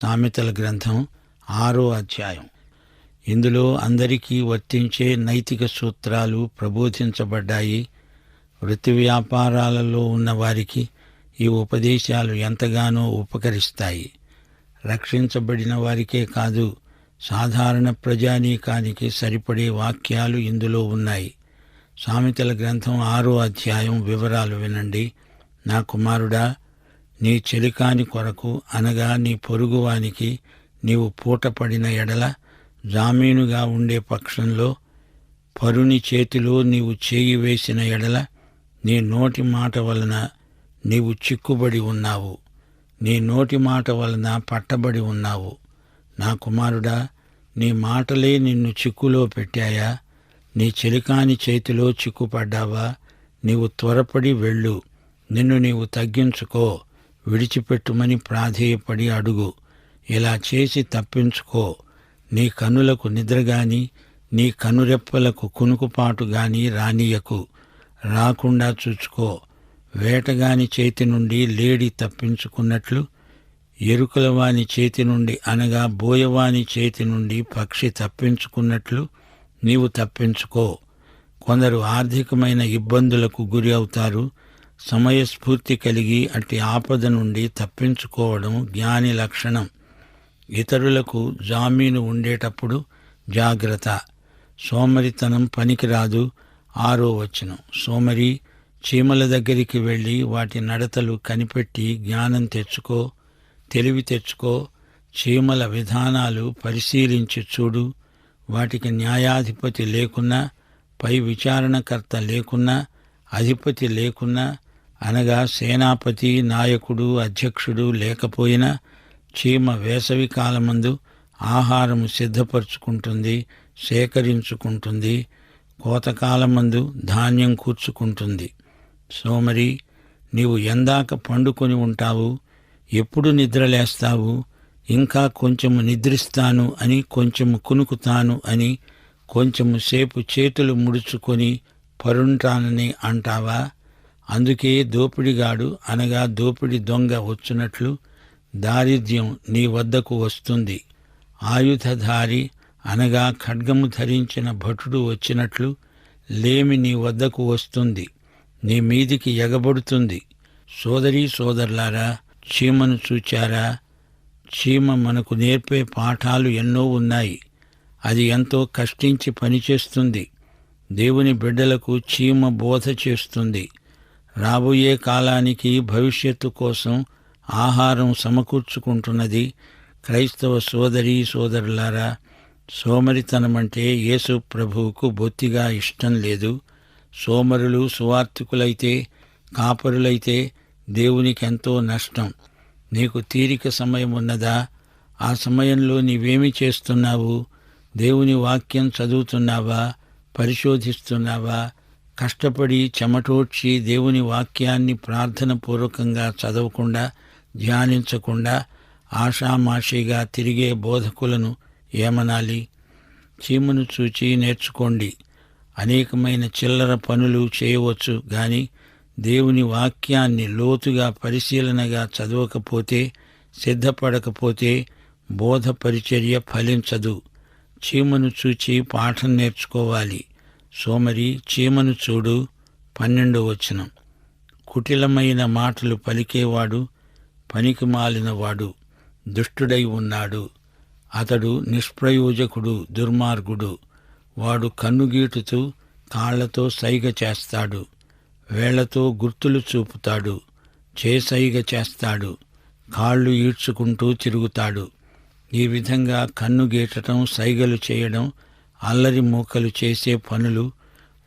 సామెతల గ్రంథం 6వ అధ్యాయం. ఇందులో అందరికీ వర్తించే నైతిక సూత్రాలు ప్రబోధించబడ్డాయి. వృత్తి వ్యాపారాలలో ఉన్న వారికి ఈ ఉపదేశాలు ఎంతగానో ఉపకరిస్తాయి. రక్షించబడిన వారికే కాదు, సాధారణ ప్రజానీకానికి సరిపడే వాక్యాలు ఇందులో ఉన్నాయి. సామెతల గ్రంథం 6వ అధ్యాయం వివరాలు వినండి. నా కుమారుడా, నీ చెలికాని కొరకు అనగా నీ పొరుగువానికి నీవు పూటపడిన ఎడల, జామీనుగా ఉండే పక్షంలో పరుని చేతిలో నీవు చేయి వేసిన ఎడల, నీ నోటి మాట వలన నీవు చిక్కుబడి ఉన్నావు, నీ నోటి మాట వలన పట్టబడి ఉన్నావు. నా కుమారుడా, నీ మాటలే నిన్ను చిక్కులో పెట్టాయా? నీ చెలికాని చేతిలో చిక్కుపడ్డావా? నీవు త్వరపడి వెళ్ళు, నిన్ను నీవు తగ్గించుకో, విడిచిపెట్టుమని ప్రాధేయపడి అడుగు. ఇలా చేసి తప్పించుకో. నీ కన్నులకు నిద్రగాని, నీ కనురెప్పలకు కునుకుపాటు గాని రానీయకు. రాకుండా చూచుకో. వేటగాని చేతి నుండి లేడి తప్పించుకున్నట్లు, ఎరుకలవాని చేతి నుండి అనగా బోయవాని చేతి నుండి పక్షి తప్పించుకున్నట్లు నీవు తప్పించుకో. కొందరు ఆర్థికమైన ఇబ్బందులకు గురి అవుతారు. సమయస్ఫూర్తి కలిగి అట్టి ఆపద నుండి తప్పించుకోవడం జ్ఞాని లక్షణం. ఇతరులకు జామీను ఉండేటప్పుడు జాగ్రత్త. సోమరితనం పనికిరాదు. 6వ వచనం. సోమరి, చీమల దగ్గరికి వెళ్ళి వాటి నడతలు కనిపెట్టి జ్ఞానం తెచ్చుకో, తెలివి తెచ్చుకో. చీమల విధానాలు పరిశీలించి చూడు. వాటికి న్యాయాధిపతి లేకున్నా, పై విచారణకర్త లేకున్నా, అధిపతి లేకున్నా, అనగా సేనాపతి, నాయకుడు, అధ్యక్షుడు లేకపోయినా, చీమ వేసవి కాలమందు ఆహారము సిద్ధపరుచుకుంటుంది, సేకరించుకుంటుంది. కోతకాలమందు ధాన్యం కూర్చుకుంటుంది. సోమరి, నీవు ఎందాక పండుకొని ఉంటావు? ఎప్పుడు నిద్రలేస్తావు? ఇంకా కొంచెము నిద్రిస్తాను అని, కొంచెము కునుకుతాను అని, కొంచెము సేపు చేతులు ముడుచుకొని పరుంటానని అంటావా? అందుకే దోపిడిగాడు అనగా దోపిడి దొంగ వచ్చునట్లు దారిద్ర్యం నీ వద్దకు వస్తుంది. ఆయుధధారి అనగా ఖడ్గము ధరించిన భటుడు వచ్చినట్లు లేమి నీ వద్దకు వస్తుంది, నీ మీదికి ఎగబడుతుంది. సోదరీ సోదరులారా, చీమను చూచారా? చీమ మనకు నేర్పే పాఠాలు ఎన్నో ఉన్నాయి. అది ఎంతో కష్టించి పనిచేస్తుంది. దేవుని బిడ్డలకు చీమ బోధ చేస్తుంది. రాబోయే కాలానికి భవిష్యత్తు కోసం ఆహారం సమకూర్చుకుంటున్నది. క్రైస్తవ సోదరీ సోదరులారా, సోమరితనమంటే యేసు ప్రభువుకు బొత్తిగా ఇష్టం లేదు. సోమరులు సువార్తికులైతే, కాపరులైతే దేవునికెంతో నష్టం. నీకు తీరిక సమయం ఉన్నదా? ఆ సమయంలో నీవేమి చేస్తున్నావు? దేవుని వాక్యం చదువుతున్నావా? పరిశోధిస్తున్నావా? కష్టపడి చెమటోడ్చి దేవుని వాక్యాన్ని ప్రార్థనపూర్వకంగా చదవకుండా, ధ్యానించకుండా ఆషామాషిగా తిరిగే బోధకులను ఏమనాలి? చీమను చూచి నేర్చుకోండి. అనేకమైన చిల్లర పనులు చేయవచ్చు గాని దేవుని వాక్యాన్ని లోతుగా పరిశీలనగా చదవకపోతే, సిద్ధపడకపోతే బోధ పరిచర్య ఫలించదు. చీమను చూచి పాఠం నేర్చుకోవాలి. సోమరి, చీమను చూడు. 12వ వచనం. కుటిలమైన మాటలు పలికేవాడు పనికిమాలినవాడు, దుష్టుడై ఉన్నాడు. అతడు నిష్ప్రయోజకుడు, దుర్మార్గుడు. వాడు కన్నుగీటుతూ కాళ్లతో సైగ చేస్తాడు, వేళ్లతో గుర్తులు చూపుతాడు, చేసైగ చేస్తాడు, కాళ్ళు ఈడ్చుకుంటూ తిరుగుతాడు. ఈ విధంగా కన్నుగీటడం, సైగలు చేయడం, అల్లరి మూకలు చేసే పనులు.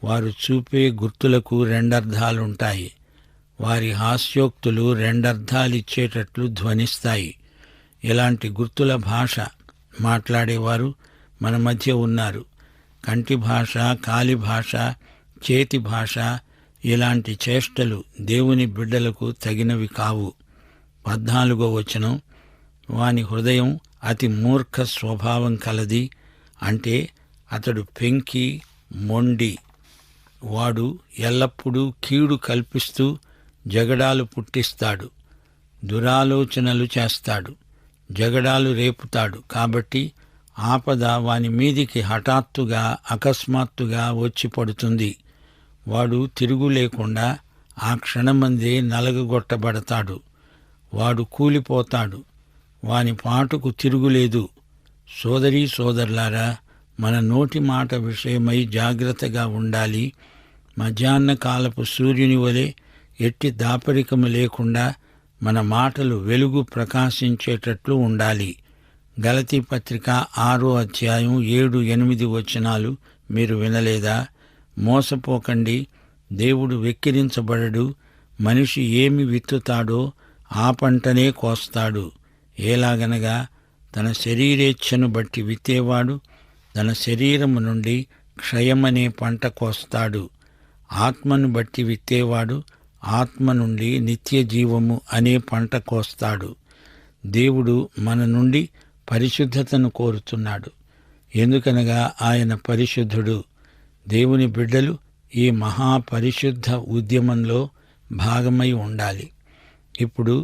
వారు చూపే గుర్తులకు రెండర్థాలుంటాయి. వారి హాస్యోక్తులు రెండర్థాలిచ్చేటట్లు ధ్వనిస్తాయి. ఇలాంటి గుర్తుల భాష మాట్లాడేవారు మన మధ్య ఉన్నారు. కంటి భాష, కాలి భాష, చేతి భాష, ఇలాంటి చేష్టలు దేవుని బిడ్డలకు తగినవి కావు. 14వ వచనం. వాని హృదయం అతి మూర్ఖ స్వభావం కలది, అంటే అతడు పెంకి, మొండి. వాడు ఎల్లప్పుడూ కీడు కల్పిస్తూ జగడాలు పుట్టిస్తాడు, దురాలోచనలు చేస్తాడు. జగడాలు రేపుతాడు. కాబట్టి ఆపద వాని మీదికి హఠాత్తుగా అకస్మాత్తుగా వచ్చి పడుతుంది. వాడు తిరుగు లేకుండా ఆ క్షణమందే నలగగొట్టబడతాడు. వాడు కూలిపోతాడు. వాని పాటుకు తిరుగులేదు. సోదరీ సోదరులారా, మన నోటి మాట విషయమై జాగ్రత్తగా ఉండాలి. మధ్యాహ్న కాలపు సూర్యుని వలె ఎట్టి దాపరికము లేకుండా మన మాటలు వెలుగు ప్రకాశించేటట్లు ఉండాలి. గలతీ పత్రిక 6వ అధ్యాయం 7-8 వచనాలు మీరు వినలేదా? మోసపోకండి, దేవుడు వెక్కిరించబడడు. మనిషి ఏమి విత్తుతాడో ఆ పంటనే కోస్తాడు. ఎలాగనగా తన శరీరేచ్ఛను బట్టి విత్తేవాడు తన శరీరము నుండి క్షయమనే పంట కోస్తాడు. ఆత్మను బట్టి విత్తేవాడు ఆత్మ నుండి నిత్య జీవము అనే పంట కోస్తాడు. దేవుడు మన నుండి పరిశుద్ధతను కోరుతున్నాడు. ఎందుకనగా ఆయన పరిశుద్ధుడు. దేవుని బిడ్డలు ఈ మహాపరిశుద్ధ ఉద్యమంలో భాగమై ఉండాలి. ఇప్పుడు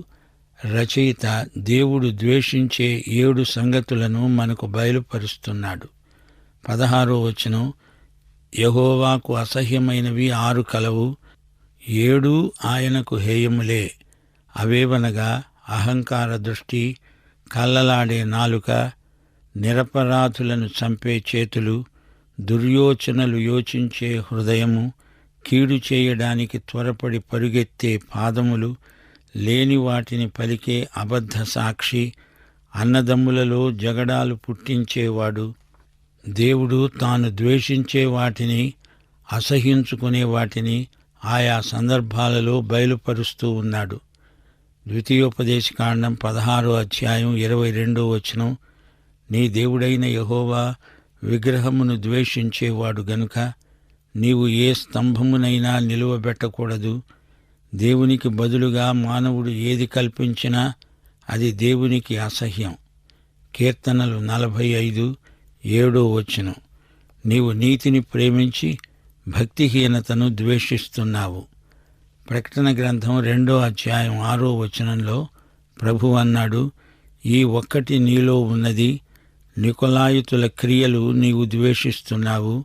రచయిత దేవుడు ద్వేషించే 7 సంగతులను మనకు బయలుపరుస్తున్నాడు. 16వ వచనం, యెహోవాకు అసహ్యమైనవి 6 కలవు, 7 ఆయనకు హేయములే. అవేవనగా అహంకార దృష్టి, కల్లలాడే నాలుక, నిరపరాధులను చంపే చేతులు, దుర్యోచనలు యోచించే హృదయము, కీడు చేయడానికి త్వరపడి పరుగెత్తే పాదములు, లేని వాటిని పలికే అబద్ధ సాక్షి, అన్నదమ్ములలో జగడాలు పుట్టించేవాడు. దేవుడు తాను ద్వేషించే వాటిని, అసహ్యించుకునే వాటిని ఆయా సందర్భాలలో బయలుపరుస్తూ ఉన్నాడు. ద్వితీయోపదేశకాండం 16వ అధ్యాయం 22వ వచనం, నీ దేవుడైన యెహోవా విగ్రహమును ద్వేషించేవాడు గనుక నీవు ఏ స్తంభమునైనా నిలువబెట్టకూడదు. దేవునికి బదులుగా మానవుడు ఏది కల్పించినా అది దేవునికి అసహ్యం. కీర్తనలు 45:7 వచనం, నీవు నీతిని ప్రేమించి భక్తిహీనతను ద్వేషిస్తున్నావు. ప్రకటన గ్రంథం 2వ అధ్యాయం 6వ వచనంలో ప్రభువు అన్నాడు, ఈ ఒక్కటి నీలో ఉన్నది, నికొలాయితుల క్రియలు నీవు ద్వేషిస్తున్నావు,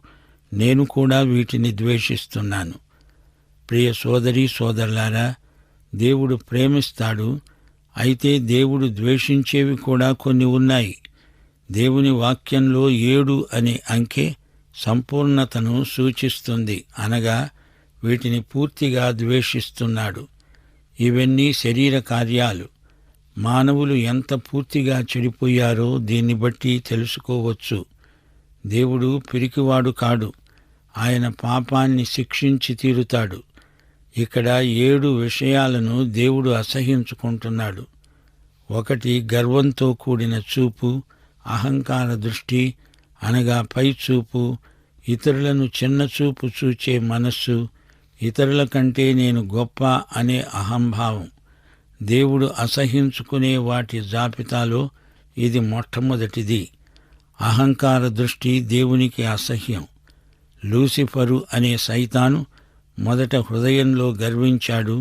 నేను కూడా వీటిని ద్వేషిస్తున్నాను. ప్రియ సోదరీ సోదరులారా, దేవుడు ప్రేమిస్తాడు. అయితే దేవుడు ద్వేషించేవి కూడా కొన్ని ఉన్నాయి. దేవుని వాక్యంలో 7 అనే అంకె సంపూర్ణతను సూచిస్తుంది. అనగా వీటిని పూర్తిగా ద్వేషిస్తున్నాడు. ఇవన్నీ శరీర కార్యాలు. మానవులు ఎంత పూర్తిగా చెడిపోయారో దీన్ని బట్టి తెలుసుకోవచ్చు. దేవుడు పిరికివాడు కాడు. ఆయన పాపాన్ని శిక్షించి తీరుతాడు. ఇక్కడ 7 విషయాలను దేవుడు అసహ్యించుకుంటున్నాడు. 1, గర్వంతో కూడిన చూపు, అహంకార దృష్టి, అనగా పై చూపు, ఇతరులను చిన్న చూపు చూచే మనస్సు, ఇతరుల కంటే నేను గొప్ప అనే అహంభావం. దేవుడు అసహ్యించుకునే వాటి జాబితాలో ఇది మొట్టమొదటిది. అహంకార దృష్టి దేవునికి అసహ్యం. లూసిఫరు అనే సైతాను మొదట హృదయంలో గర్వించాడు.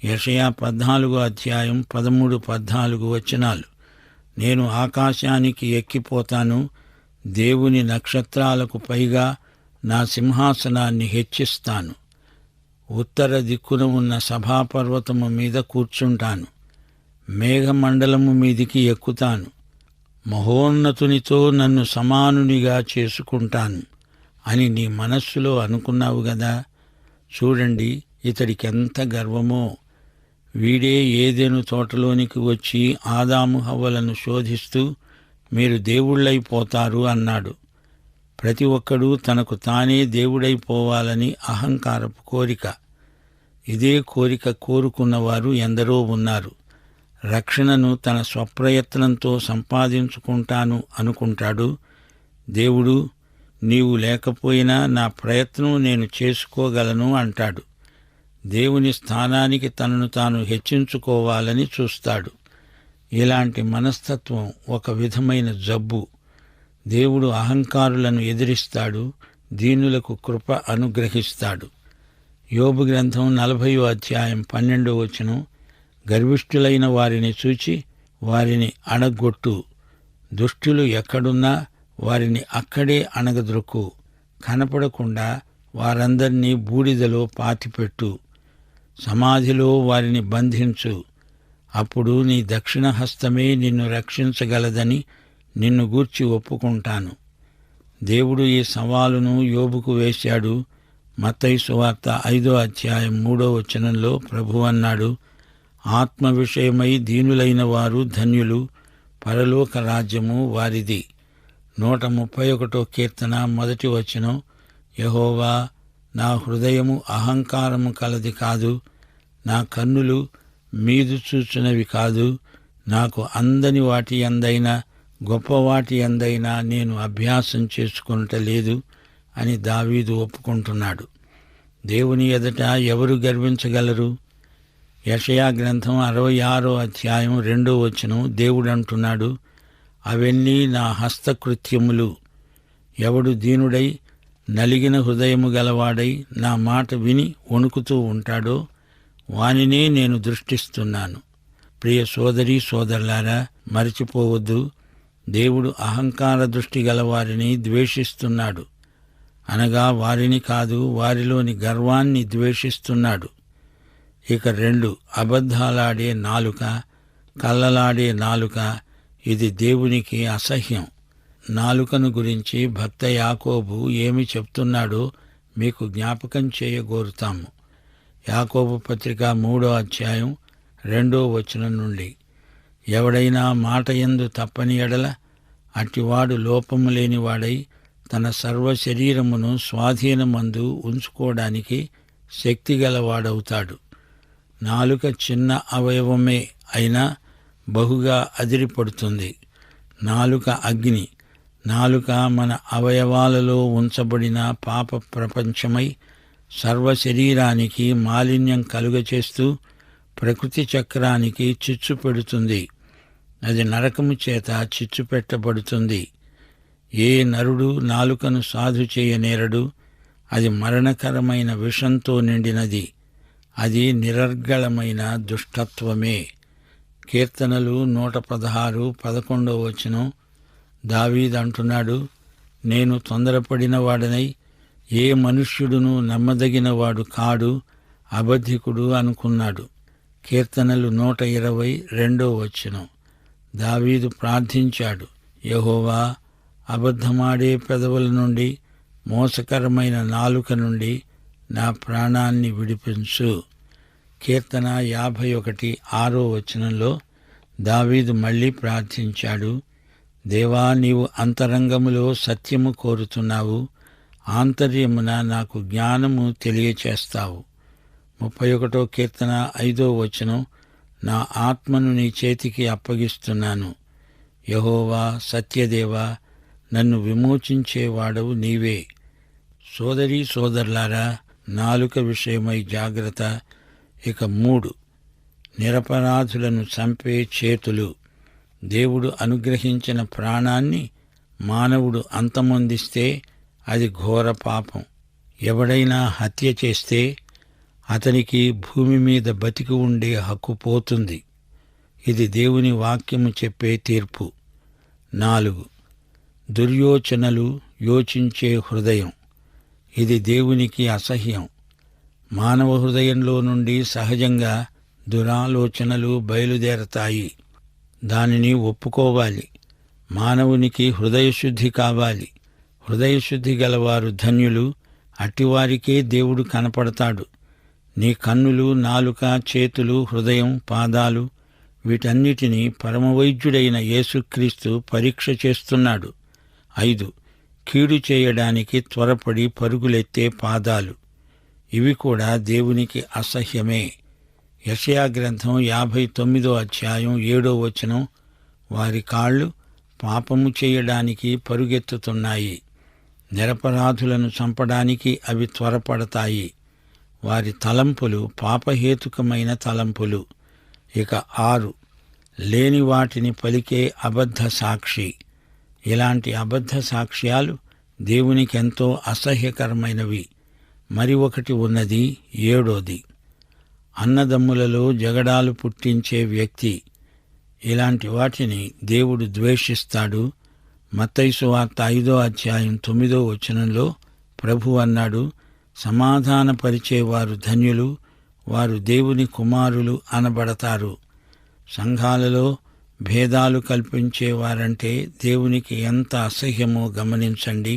యెషయా 14వ అధ్యాయం 13-14 వచనాలు, నేను ఆకాశానికి ఎక్కిపోతాను, దేవుని నక్షత్రాలకు పైగా నా సింహాసనాన్ని హెచ్చిస్తాను, ఉత్తర దిక్కున ఉన్న సభాపర్వతము మీద కూర్చుంటాను, మేఘమండలము మీదికి ఎక్కుతాను, మహోన్నతునితో నన్ను సమానునిగా చేసుకుంటాను అని నీ మనస్సులో అనుకున్నావు గదా. చూడండి, ఇతడికెంత గర్వమో. వీడే ఏదెను తోటలోనికి వచ్చి ఆదాము హవ్వలను శోధిస్తూ మీరు దేవుళ్ళైపోతారు అన్నాడు. ప్రతి ఒక్కడూ తనకు తానే దేవుడైపోవాలని అహంకారపు కోరిక. ఇదే కోరిక కోరుకున్నవారు ఎందరో ఉన్నారు. రక్షణను తన స్వప్రయత్నంతో సంపాదించుకుంటాను అనుకుంటాడు. దేవుడు, నీవు లేకపోయినా నా ప్రయత్నం నేను చేసుకోగలను అంటాడు. దేవుని స్థానానికి తనను తాను హెచ్చించుకోవాలని చూస్తాడు. ఇలాంటి మనస్తత్వం ఒక విధమైన జబ్బు. దేవుడు అహంకారులను ఎదిరిస్తాడు, దీనులకు కృప అనుగ్రహిస్తాడు. యోబు గ్రంథం 40వ అధ్యాయం 12వ వచనం, గర్విష్ఠులైన వారిని చూచి వారిని అణగొట్టు. దుష్టులు ఎక్కడున్నా వారిని అక్కడే అణగద్రొక్కు. కనపడకుండా వారందర్నీ బూడిదలో పాతిపెట్టు. సమాధిలో వారిని బంధించు. అప్పుడు నీ దక్షిణ హస్తమే నిన్ను రక్షించగలదని నిన్ను గూర్చి ఒప్పుకుంటాను. దేవుడు ఈ సవాలును యోబుకు వేశాడు. మత్తయి సువార్త 5:3 ప్రభువు అన్నాడు, ఆత్మ విషయమై దీనులైన వారు ధన్యులు, పరలోక రాజ్యము వారిది. 131 1 యెహోవా, నా హృదయము అహంకారము కలది కాదు, నా కన్నులు మీదు చూచునవి కాదు. నాకు అందని వాటి అందైనా గొప్పవాటి అందైనా నేను అభ్యాసం చేసుకొనటలేదు అని దావీదు ఒప్పుకుంటున్నాడు. దేవుని ఎదుట ఎవరు గర్వించగలరు? యెషయా గ్రంథం 66:2 దేవుడంటున్నాడు, అవన్నీ నా హస్తకృత్యములు. ఎవడు దీనుడై నలిగిన హృదయము గలవాడై నా మాట విని వణుకుతూ ఉంటాడో వానినే నేను దృష్టిస్తున్నాను. ప్రియ సోదరీ సోదరులారా, మరచిపోవద్దు, దేవుడు అహంకార దృష్టి గలవారిని ద్వేషిస్తున్నాడు. అనగా వారిని కాదు, వారిలోని గర్వాన్ని ద్వేషిస్తున్నాడు. ఇక 2, అబద్ధాలాడే నాలుక, కల్లలాడే నాలుక, ఇది దేవునికి అసహ్యం. నాలుకను గురించి భక్త యాకోబు ఏమి చెప్తున్నాడో మీకు జ్ఞాపకం చేయగోరుతాము. యాకోబు పత్రిక 3:2 నుండి, ఎవడైనా మాట యందు తప్పని ఎడల అట్టివాడు లోపము లేనివాడై తన సర్వ శరీరమును స్వాధీనమందు ఉంచుకోవడానికి శక్తిగలవాడవుతాడు. నాలుక చిన్న అవయవమే అయినా బహుగా అదిరిపడుతుంది. నాలుక అగ్ని. నాలుక మన అవయవాలలో ఉంచబడిన పాప ప్రపంచమై సర్వ శరీరానికి మాలిన్యం కలుగచేస్తూ ప్రకృతి చక్రానికి చిచ్చు పెడుతుంది. అది నరకము చేత చిచ్చు పెట్టబడుతుంది. ఏ నరుడు నాలుకను సాధు చేయనేరడు. అది మరణకరమైన విషంతో నిండినది. అది నిరర్గళమైన దుష్టత్వమే. కీర్తనలు 116:11 దావీదు అంటున్నాడు, నేను తొందరపడిన వాడనై ఏ మనుష్యుడును నమ్మదగినవాడు కాడు, అబద్ధికుడు అనుకున్నాడు. కీర్తనలు 120:2 దావీదు ప్రార్థించాడు, యెహోవా, అబద్ధమాడే పెదవుల నుండి, మోసకరమైన నాలుక నుండి నా ప్రాణాన్ని విడిపించు. కీర్తన 51:6 దావీదు మళ్లీ ప్రార్థించాడు, దేవా, నీవు అంతరంగములో సత్యము కోరుతున్నావు, ఆంతర్యమున నాకు జ్ఞానము తెలియచేస్తావు. 31 కీర్తన 5 నా ఆత్మను నీ చేతికి అప్పగిస్తున్నాను. యెహోవా, సత్యదేవా, నన్ను విమోచించేవాడవు నీవే. సోదరీ సోదరులారా, నాలుక విషయమై జాగ్రత్త. ఇక 3, నిరపరాధులను చంపే చేతులు. దేవుడు అనుగ్రహించిన ప్రాణాన్ని మానవుడు అంతమొందిస్తే అది ఘోర పాపం. ఎవడైనా హత్య చేస్తే అతనికి భూమి మీద బతికి ఉండే హక్కు పోతుంది. ఇది దేవుని వాక్యము చెప్పే తీర్పు. 4, దుర్యోచనలు, యోచించే హృదయం. ఇది దేవునికి అసహ్యం. మానవ హృదయంలో నుండి సహజంగా దురాలోచనలు బయలుదేరతాయి. దానిని ఒప్పుకోవాలి. మానవునికి హృదయశుద్ధి కావాలి. హృదయశుద్ధి గలవారు ధన్యులు, అట్టివారికే దేవుడు కనపడతాడు. నీ కన్నులు, నాలుక, చేతులు, హృదయం, పాదాలు, వీటన్నిటినీ పరమవైద్యుడైన యేసుక్రీస్తు పరీక్ష చేస్తున్నాడు. 5, కీడు చేయడానికి త్వరపడి పరుగులెత్తే పాదాలు. ఇవి కూడా దేవునికి అసహ్యమే. యెషయా గ్రంథం 59:7 వారి కాళ్ళు పాపము చేయడానికి పరుగెత్తుతున్నాయి. నిరపరాధులను చంపడానికి అవి త్వరపడతాయి. వారి తలంపులు పాపహేతుకమైన తలంపులు. ఇక 6, లేని వాటిని పలికే అబద్ధ సాక్షి. ఇలాంటి అబద్ధ సాక్ష్యాలు దేవునికెంతో అసహ్యకరమైనవి. మరి ఒకటి ఉన్నది, 7, అన్నదమ్ములలో జగడాలు పుట్టించే వ్యక్తి. ఇలాంటి వాటిని దేవుడు ద్వేషిస్తాడు. మత్తయి సువార్త 5:9 ప్రభువు అన్నాడు, సమాధానపరిచేవారు ధన్యులు, వారు దేవుని కుమారులు అనబడతారు. సంఘాలలో భేదాలు కల్పించేవారంటే దేవునికి ఎంత అసహ్యమో గమనించండి.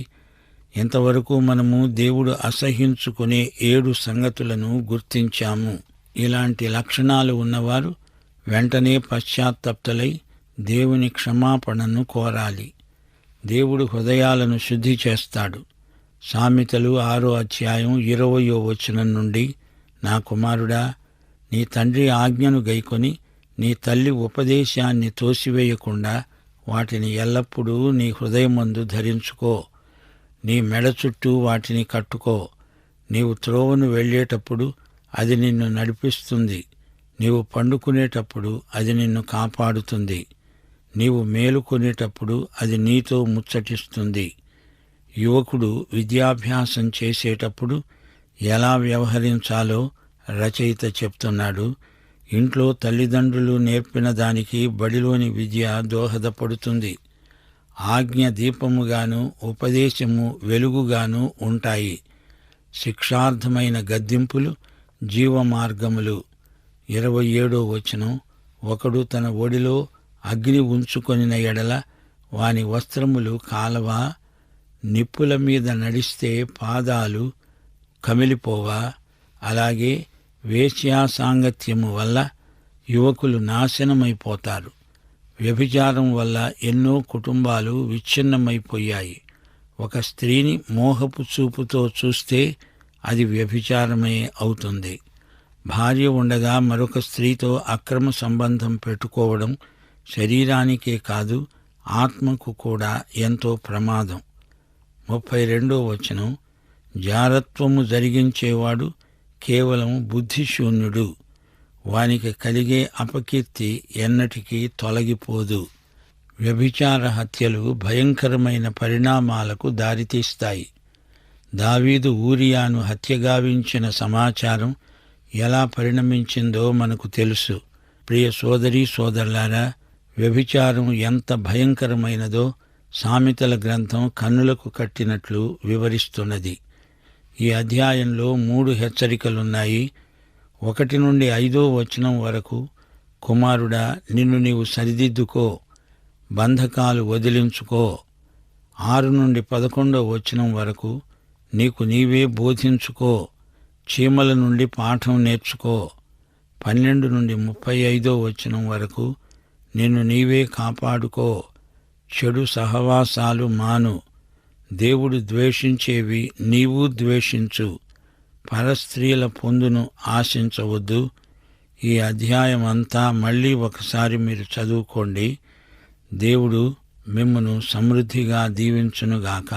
ఇంతవరకు మనము దేవుడు అసహ్యించుకునే 7 సంగతులను గుర్తించాము. ఇలాంటి లక్షణాలు ఉన్నవారు వెంటనే పశ్చాత్తప్తులై దేవుని క్షమాపణను కోరాలి. దేవుడు హృదయాలను శుద్ధి చేస్తాడు. సామెతలు 6:20 నుండి, నా కుమారుడా, నీ తండ్రి ఆజ్ఞను గైకొని నీ తల్లి ఉపదేశాన్ని తోసివేయకుండా వాటిని ఎల్లప్పుడూ నీ హృదయమందు ధరించుకో. నీ మెడ చుట్టూ వాటిని కట్టుకో. నీవు త్రోవను వెళ్ళేటప్పుడు అది నిన్ను నడిపిస్తుంది. నీవు పండుకునేటప్పుడు అది నిన్ను కాపాడుతుంది. నీవు మేలుకొనేటప్పుడు అది నీతో ముచ్చటిస్తుంది. యువకుడు విద్యాభ్యాసం చేసేటప్పుడు ఎలా వ్యవహరించాలో రచయిత చెప్తున్నాడు. ఇంట్లో తల్లిదండ్రులు నేర్పిన దానికి బడిలోని విద్య దోహదపడుతుంది. ఆజ్ఞ దీపముగాను ఉపదేశము వెలుగుగాను ఉంటాయి. శిక్షార్థమైన గద్దింపులు జీవమార్గములు. 27 ఒకడు తన ఒడిలో అగ్ని ఉంచుకొనిన ఎడల వాని వస్త్రములు కాలవా? నిప్పుల మీద నడిస్తే పాదాలు కమిలిపోవా? అలాగే వేశ్యాసాంగత్యము వల్ల యువకులు నాశనమైపోతారు. వ్యభిచారం వల్ల ఎన్నో కుటుంబాలు విచ్ఛిన్నమైపోయాయి. ఒక స్త్రీని మోహపు చూపుతో చూస్తే అది వ్యభిచారమే అవుతుంది. భార్య ఉండగా మరొక స్త్రీతో అక్రమ సంబంధం పెట్టుకోవడం శరీరానికే కాదు, ఆత్మకు కూడా ఎంతో ప్రమాదం. 32 జారత్వము జరిగించేవాడు కేవలం బుద్ధిశూన్యుడు. వానికి కలిగే అపకీర్తి ఎన్నటికీ తొలగిపోదు. వ్యభిచార హత్యలు భయంకరమైన పరిణామాలకు దారితీస్తాయి. దావీదు ఊరియాను హత్యగావించిన సమాచారం ఎలా పరిణమించిందో మనకు తెలుసు. ప్రియ సోదరీ సోదరులారా, వ్యభిచారం ఎంత భయంకరమైనదో సామెతల గ్రంథం కన్నులకు కట్టినట్లు వివరిస్తున్నది. ఈ అధ్యాయంలో 3 హెచ్చరికలున్నాయి. 1 నుండి 5 వరకు, కుమారుడా, నిన్ను నీవు సరిదిద్దుకో, బంధకాలు వదిలించుకో. 6 నుండి 11 వరకు, నీకు నీవే బోధించుకో, చీమల నుండి పాఠం నేర్చుకో. 12 నుండి 35 వరకు, నిన్ను నీవే కాపాడుకో, చెడు సహవాసాలు మాను. దేవుడు ద్వేషించేవి నీవు ద్వేషించు. పరస్త్రీల పొందును ఆశించవద్దు. ఈ అధ్యాయం అంతా మళ్ళీ ఒకసారి మీరు చదువుకోండి. దేవుడు మిమ్మును సమృద్ధిగా దీవించునుగాక.